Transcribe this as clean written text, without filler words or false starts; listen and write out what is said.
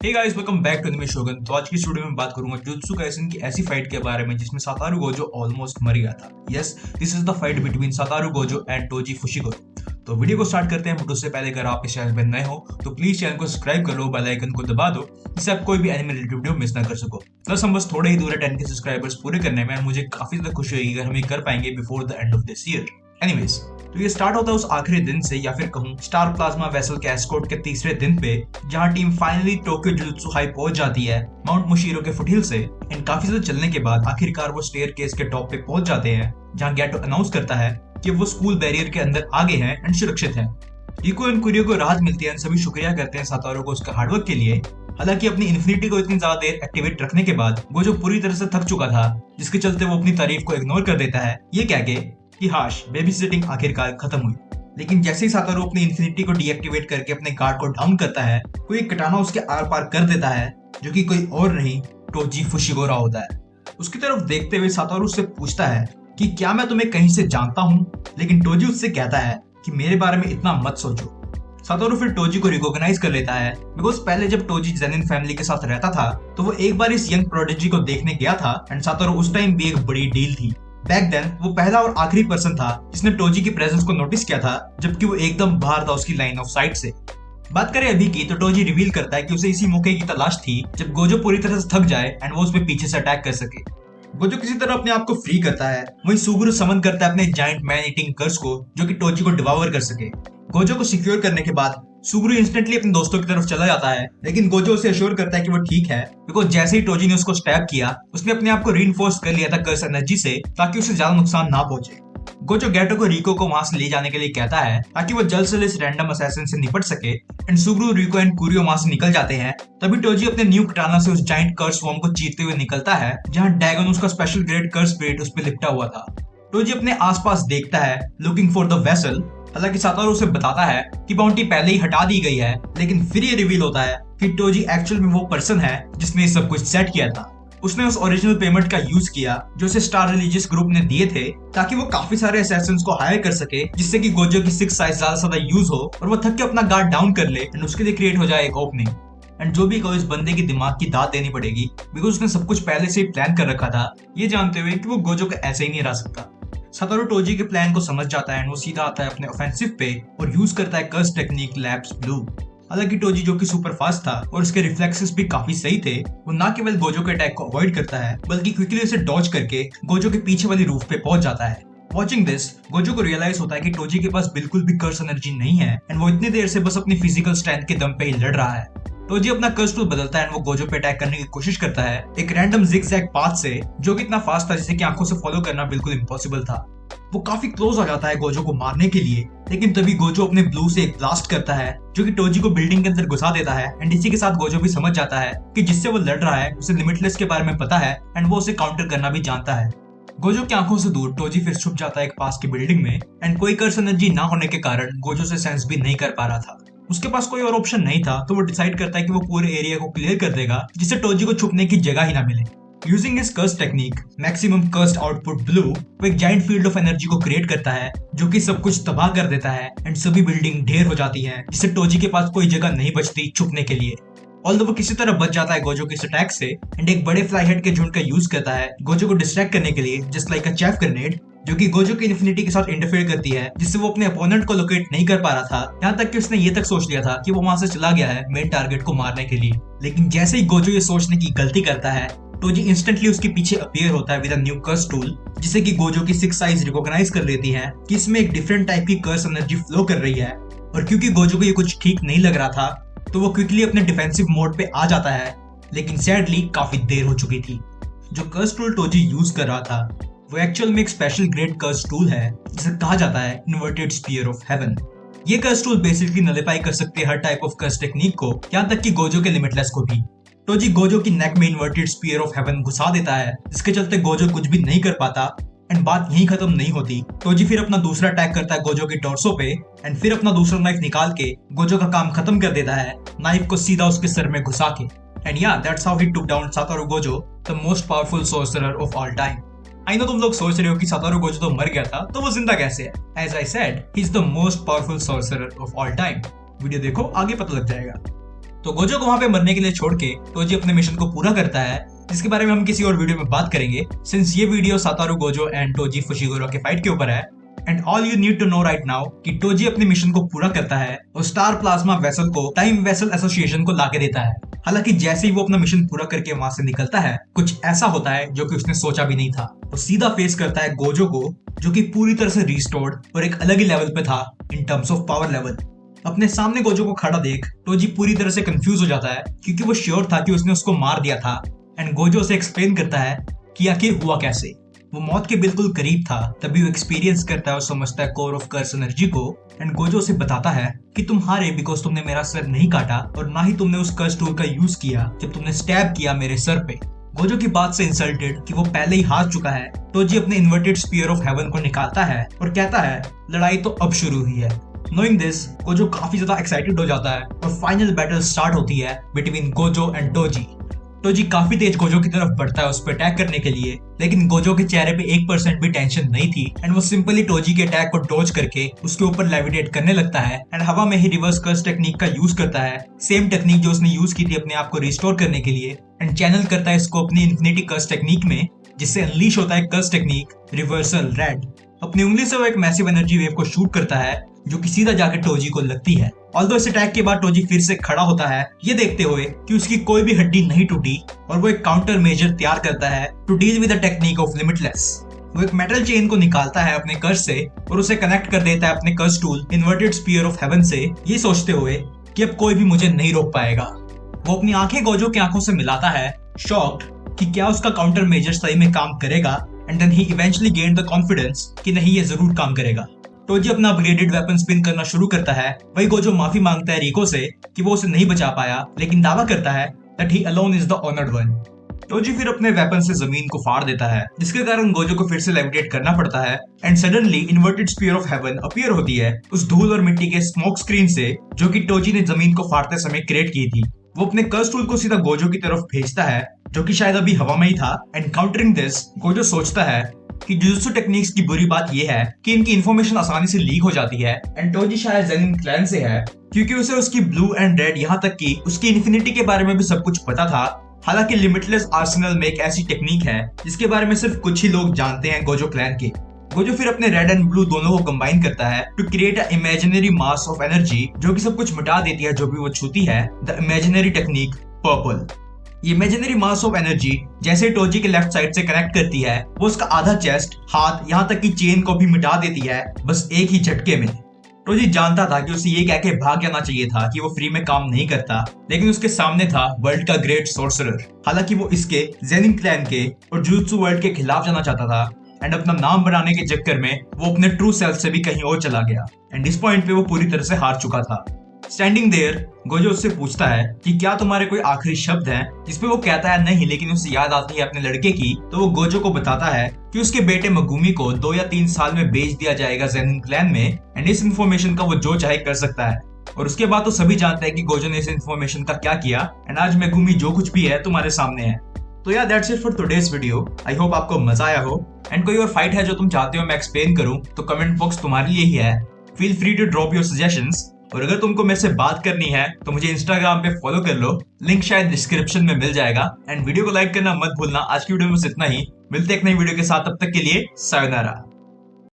Hey guys, welcome back to anime Shogun. तो आज की स्टूडियो में बात करूंगा जुत्सु काइसेन की ऐसी फाइट के बारे में जिसमें सातारू गोजो ऑलमोस्ट मर गया था। Yes, this is the fight between Satoru Gojo and Toji Fushiguro. तो वीडियो को स्टार्ट करते हैं, बट उससे पहले अगर आप इस चैनल पर नए हो तो प्लीज चैनल को सब्सक्राइब कर लो, बेल आइकन को दबा दो जिससे आप कोई भी एनिमे रिलेटेड वीडियो मिस ना कर सको। प्लस हम बस थोड़े ही दूर है 10 के सब्सक्राइबर्स पूरे करने में, मुझे काफी ज्यादा खुशी होगी अगर हम ये कर पाएंगे before the end of this year. Anyways, तो ये स्टार्ट होता है उस आखिरी दिन से, या फिर कहूं स्टार प्लाज्मा वेसल के एस्कॉर्ट के तीसरे दिन पे, जहां team finally Tokyo jujutsu high पहुंच जाती है माउंट मुशीरो के फुटहिल से। एंड काफी ज्यादा चलने के बाद आखिरकार वो स्टेयरकेस के टॉप पे पहुंच जाते हैं, जहां गैटो अनाउंस करता है कि वो स्कूल बैरियर के अंदर आगे हैं एंड सुरक्षित हैं। रिको एंड कुरियो को राहत मिलती है, सभी शुक्रिया करते हैं सातारो को उसका हार्डवर्क के लिए। हालांकि अपनी इन्फिनिटी को इतनी ज्यादा देर एक्टिवेट रखने के बाद गोजो पूरी तरह से थक चुका था, जिसके चलते वो अपनी तारीफ को इग्नोर कर देता है, ये कह के कि हाश बेबी सिटिंग आखिरकार खत्म हुई। लेकिन जैसे ही सातारो अपनी इन्फिनिटी को डीएक्टिवेट करके अपने गार्ड को डाउन करता है, कोई एक कटाना उसके आर पार कर देता है, जो कि कोई और नहीं टोजी फुशिगोरा होता है। उसकी तरफ देखते हुए सातारो उससे पूछता है कि क्या मैं तुम्हें कहीं से जानता हूँ, लेकिन टोजी उससे कहता है कि मेरे बारे में इतना मत सोचो। सातोरू फिर टोजी को रिकॉग्नाइज कर लेता है, बिकॉज पहले जब टोजी जेनिन फैमिली के साथ रहता था तो वो एक बार इस यंग प्रोडिजी को देखने गया था, एंड सातोरू उस टाइम भी एक बड़ी डील थी। बैक देन वो पहला और आखिरी पर्सन था जिसने टोजी की प्रेजेंस को नोटिस किया था, जबकि वो एकदम बाहर था उसकी लाइन ऑफ साइट से। बात करें अभी की, तो टोजी रिवील करता है कि उसे इसी मौके की तलाश थी जब गोजो पूरी तरह से थक जाए एंड वो उस पे पीछे से अटैक कर सके। गोजो किसी तरह अपने आप को फ्री करता है, वहीं सुगुरु समन करता है अपने जायंट मैन ईटिंग कर्स को, जो कि टोजी को डिवावर कर सके। गोजो को सिक्योर करने के बाद सुगुरु इंस्टेंटली अपने दोस्तों की तरफ चला जाता है, लेकिन गोजो उसे अश्योर करता है कि वो ठीक है, बिकॉज जैसे ही टोजी ने उसको स्टैब किया उसने अपने आप को रीइंफोर्स कर लिया था कर्स एनर्जी से, ताकि उसे ज्यादा नुकसान ना पहुंचे। गोजो गैटो को रिको को वहां से ले जाने के लिए कहता है ताकि वो जल्द से इस रैंडम असैसिन से निपट सके, एंड सुगुरु, रिको एंड कुरियो वहां से निकल जाते हैं। तभी टोजी अपने न्यू कटाना से उस जायंट कर्स फॉर्म को चीरते हुए निकलता है, जहां डैगन उसका स्पेशल ग्रेड कर्स स्पिरिट उस पे लिपटा हुआ था। टोजी अपने आसपास देखता है लुकिंग फॉर द वेसल। हालांकि सातारो उसे बताता है कि बाउंटी पहले ही हटा दी गई है, लेकिन फिर ये रिवील होता है कि टोजी एक्चुअल में वो पर्सन है जिसने सब कुछ सेट किया था। उसने उस ओरिजिनल पेमेंट का यूज किया जो उसे स्टार रिलीजियस ग्रुप ने दिए थे, ताकि वो काफी सारे असैसिन्स को हायर कर सके, जिससे कि गोजो की 6 साइज ज्यादा यूज हो और वो थक के अपना गार्ड डाउन कर ले, एंड उसके लिए क्रिएट हो जाए एक ओपनिंग। एंड जो भी कहो, इस बंदे की दिमाग की दाद देनी पड़ेगी, बिकॉज उसने सब कुछ पहले से ही प्लान कर रखा था, ये जानते हुए कि वो गोजो को ऐसे ही नहीं हरा सकता। सातारो टोजी के प्लान को समझ जाता है, वो सीधा आता है अपने ऑफेंसिव पे और यूज करता है कर्स टेक्निक लैप्स ब्लू। हालांकि टोजी, जो कि सुपर फास्ट था और उसके रिफ्लेक्सेस भी काफी सही थे, वो ना केवल गोजो के अटैक को अवॉइड करता है, बल्कि क्विकली उसे डॉज करके गोजो के पीछे वाली रूफ पे पहुंच जाता है। वॉचिंग दिस, गोजो को रियलाइज होता है कि टोजी के पास बिल्कुल भी कर्स एनर्जी नहीं है, एंड वो इतनी देर से बस अपनी फिजिकल स्ट्रेंथ के दम पे ही लड़ रहा है। टोजी अपना कर्स टूल बदलता है, वो गोजो पे अटैक करने की कोशिश करता है एक रैंडम जिगजैग पाथ से, जो कि इतना फास्ट था जिसे कि आंखों से फॉलो करना बिल्कुल इम्पॉसिबल था। वो काफी क्लोज आ जाता है गोजो को मारने के लिए, लेकिन तभी गोजो अपने ब्लू से एक ब्लास्ट करता है, जो कि टोजी को बिल्डिंग के अंदर घुसा देता है। एंड इसी के साथ गोजो भी समझ जाता है कि जिससे वो लड़ रहा है उसे लिमिटलेस के बारे में पता है, एंड वो उसे काउंटर करना भी जानता है। गोजो की आंखों से दूर टोजी फिर छुप जाता है एक पास की बिल्डिंग में, एंड कोई कर्स एनर्जी ना होने के कारण गोजो से सेंस भी नहीं कर पा रहा था। उसके पास कोई और ऑप्शन नहीं था, तो वो डिसाइड करता है कि वो पूरे एरिया को क्लियर कर देगा, जिससे टोजी को छुपने की जगह ही ना मिले। Using his curse technique maximum cursed output blue, वो एक जायंट फील्ड ऑफ एनर्जी को क्रिएट करता है, जो कि सब कुछ तबाह कर देता है, एंड सभी बिल्डिंग ढेर हो जाती हैं, जिससे टोजी के पास कोई जगह नहीं बचती छुपने के लिए। ऑल्दो वो किसी तरह बच जाता है गोजो के इस अटैक से, एंड एक बड़े फ्लाई हेड के झुंड का यूज करता है गोजो को डिस्ट्रैक्ट करने के लिए, जस्ट लाइक अ चैफ ग्रेनेड, जो कि गोजो की इन्फिनिटी के साथ इंटरफेयर करती है, जिससे वो अपने अपोनेंट को लोकेट नहीं कर पा रहा था। यहाँ तक कि उसने ये तक सोच लिया था कि वो वहां से चला गया है मेन टारगेट को मारने के लिए। लेकिन जैसे ही गोजो ये सोचने की गलती करता है, टोजी इंस्टेंटली उसके पीछे अपीयर होता है with a new curse tool, जिसे कि गोजो की 6 साइज रिकॉग्नाइज कर लेती है कि इसमें एक डिफरेंट टाइप की कर्स एनर्जी फ्लो कर रही है। और क्योंकि गोजो को ये कुछ ठीक नहीं लग रहा था, तो वो क्विकली अपने डिफेंसिव मोड पे आ जाता है, लेकिन सैडली काफी देर हो चुकी थी। जो कर्स टूल टोजी यूज कर रहा था वो एक्चुअल में एक स्पेशल ग्रेड कर्स टूल है, जिसे कहा जाता है इन्वर्टेड स्पीयर ऑफ हेवन। ये कर्स टूल बेसिकली नलिफाई कर सकते हैं हर टाइप ऑफ कर्स टेक्निक को, यहाँ तक कि गोजो के लिमिटलेस को भी। टोजी गोजो की नेक में इन्वर्टेड स्पीयर ऑफ हेवन घुसा देता है, जिसके चलते गोजो कुछ भी नहीं कर पाता। एंड बात यहीं खत्म नहीं होती, टोजी फिर अपना दूसरा अटैक करता है गोजो के टॉर्सो पे, एंड फिर अपना दूसरा नाइफ निकाल के गोजो का काम खत्म कर देता है, नाइफ को सीधा उसके सर में घुसा के। एंड या that's how he took down Satoru Gojo, the most powerful sorcerer of all time. I know तुम लोग सोच रहे हो कि सातोरू गोजो तो मर गया था, तो वो जिंदा कैसे है? As I said, he is the most powerful sorcerer of all time. Video देखो, आगे पता लग जाएगा। तो गोजो को वहां पे मरने के लिए छोड़ के टोजी अपने मिशन को पूरा करता है, जिसके बारे में हम किसी और वीडियो में बात करेंगे, सिंस ये video Satoru Gojo and Toji Fushiguro के फाइट के ऊपर है। And all you need to know right now कि टोजी अपने मिशन को पूरा करता है और स्टार प्लाज्मा वेसल को टाइम वेसल एसोसिएशन को लाके देता है। हालांकि जैसे ही वो अपना मिशन पूरा करके वहां से निकलता है, कुछ ऐसा होता है जो कि उसने सोचा भी नहीं था। वो सीधा फेस करता है गोजो को, जो कि पूरी तरह से रिस्टोर्ड और एक अलग ही लेवल पे था in terms of power level. अपने सामने गोजो को खड़ा देख टोजी पूरी तरह से कंफ्यूज हो जाता है, क्योंकि वो श्योर था कि उसने उसको मार दिया था। एंड गोजो उसे एक्सप्लेन करता है कि आखिर हुआ कैसे। वो मौत के बिल्कुल करीब था, तभी वो एक्सपीरियंस करता है और समझता है कोर ऑफ कर्स एनर्जी को। एंड गोजो उसे बताता है कि तुम हारे बिकॉज तुमने मेरा सर नहीं काटा और ना ही तुमने उस कर्स टूल का यूज किया जब तुमने स्टैब किया मेरे सर पे। गोजो की बात से इंसल्टेड कि वो पहले ही हार चुका है, टोजी अपने इन्वर्टेड स्पीयर ऑफ हेवन को निकालता है और कहता है लड़ाई तो अब शुरू हुई है। नोइंग दिस, गोजो काफी ज्यादा एक्साइटेड हो जाता है और फाइनल बैटल स्टार्ट होती है बिटवीन गोजो एंड टोजी। टोजी काफी तेज गोजो की तरफ बढ़ता है उस पर अटैक करने के लिए, लेकिन गोजो के चेहरे पे 1% भी टेंशन नहीं थी। एंड वो सिंपली टोजी के अटैक को डॉज करके उसके ऊपर लेविटेट करने लगता है एंड हवा में ही रिवर्स कर्स टेक्निक का यूज करता है, सेम टेक्निक जो उसने यूज की थी अपने आप को रिस्टोर करने के लिए। एंड चैनल करता है इसको अपनी इन्फिनिटी कर्स टेक्निक में, जिससे अनलीश होता है कर्स टेक्निक रिवर्सल रेड। अपनी उंगली से वो एक मैसिव एनर्जी वेव को शूट करता है, जो कि सीधा जाकर टोजी को लगती है। ऑल्दो इस अटैक के बाद टोजी फिर से खड़ा होता है, ये देखते हुए कि उसकी कोई भी हड्डी नहीं टूटी, और वो एक काउंटर मेजर तैयार करता है to deal with the technique of limitless. वो एक मेटल चेन को निकालता है अपने कर्स से और उसे कनेक्ट कर देता है अपने curse tool inverted spear of heaven से, ये सोचते हुए कि अब कोई भी मुझे नहीं रोक पाएगा। वो अपनी आंखें गोजो की आंखों से मिलाता है, शॉक्ड कि क्या उसका काउंटर मेजर सही में काम करेगा। And then he eventually gained the confidence कि नहीं, ये जरूर काम करेगा। टोजी अपना अपग्रेडेड वेपन स्पिन करना शुरू करता है। वही गोजो माफी मांगता है रिको से कि वो उसे नहीं बचा पाया, लेकिन दावा करता है that he alone is the honored one. Toji फिर अपने वेपन से जमीन को फाड़ देता है, जिसके कारण गोजो को फिर से लेविटेट करना पड़ता है। And suddenly inverted spear of heaven appear होती है उस धूल और मिट्टी के स्मोक स्क्रीन से, जो कि टोजी ने जमीन को फाड़ते समय क्रिएट की थी। वो अपने कर्स टूल को सीधा गोजो की तरफ भेजता है, जो कि शायद अभी हवा में ही था। एंड काउंटरिंग दिस, गोजो सोचता है कि जुजुत्सु टेक्निक्स की बुरी बात यह है कि इनकी इंफॉर्मेशन आसानी से लीक हो जाती है। एंड टोजी शायद ज़ेनिन क्लैन से है, क्योंकि उसे उसकी ब्लू एंड रेड, यहाँ तक कि उसकी इन्फिनिटी के बारे में भी सब कुछ पता था। हालांकि लिमिटलेस आर्सेनल में एक ऐसी टेक्निक है जिसके बारे में सिर्फ कुछ ही लोग जानते हैं गोजो क्लैन के। गोजो फिर अपने रेड एंड ब्लू दोनों को कंबाइन करता है to create a imaginary mass of energy, जो कि सब कुछ मिटा देती है जो भी वो छूती है। The imaginary technique purple. ये इमेजिनरी मास ऑफ एनर्जी जैसे टोजी के लेफ्ट साइड से कनेक्ट करती है, वो उसका आधा चेस्ट, हाथ, यहाँ तक कि चेन को भी मिटा देती है बस एक ही झटके में। टोजी जानता था कि उसे ये कह के भाग जाना चाहिए था कि वो फ्री में काम नहीं करता, लेकिन उसके सामने था वर्ल्ड का ग्रेट सोर्सरर। हालांकि वो इसके ज़ेनिन क्लैन के और जुजुत्सु वर्ल्ड के खिलाफ जाना चाहता था, एंड अपना नाम बनाने के चक्कर में वो अपने ट्रू सेल्फ से भी कहीं और चला गया। एंड इस पॉइंट पे वो पूरी तरह से हार चुका था। स्टैंडिंग देयर, गोजो उससे पूछता है कि क्या तुम्हारे कोई आखिरी शब्द हैं, जिसपे वो कहता है नहीं, लेकिन उसे याद आती है अपने लड़के की। तो वो गोजो को बताता है कि उसके बेटे मगुमी को 2 या 3 साल में बेच दिया जाएगा ज़ेनिन क्लैन में, एंड इस इंफॉर्मेशन का वो जो चाहे कर सकता है। और उसके बाद तो सभी जानते हैं कि गोजो ने इस इंफॉर्मेशन का क्या किया। एंड आज मगुमी जो कुछ भी है तुम्हारे सामने है। तो यार that's it for today's video. I hope आपको मजा आया हो। एंड कोई और फाइट है जो तुम चाहते हो मैं एक्सप्लेन करूं, तो कमेंट बॉक्स तुम्हारे लिए ही है। Feel free to drop your suggestions. और अगर तुमको मेरे से बात करनी है तो मुझे इंस्टाग्राम पे फॉलो कर लो, लिंक शायद डिस्क्रिप्शन में मिल जाएगा। एंड वीडियो को लाइक करना मत भूलना। आज की वीडियो में बस इतना ही, मिलते एक नई वीडियो के साथ, तब तक के लिए सायोनारा।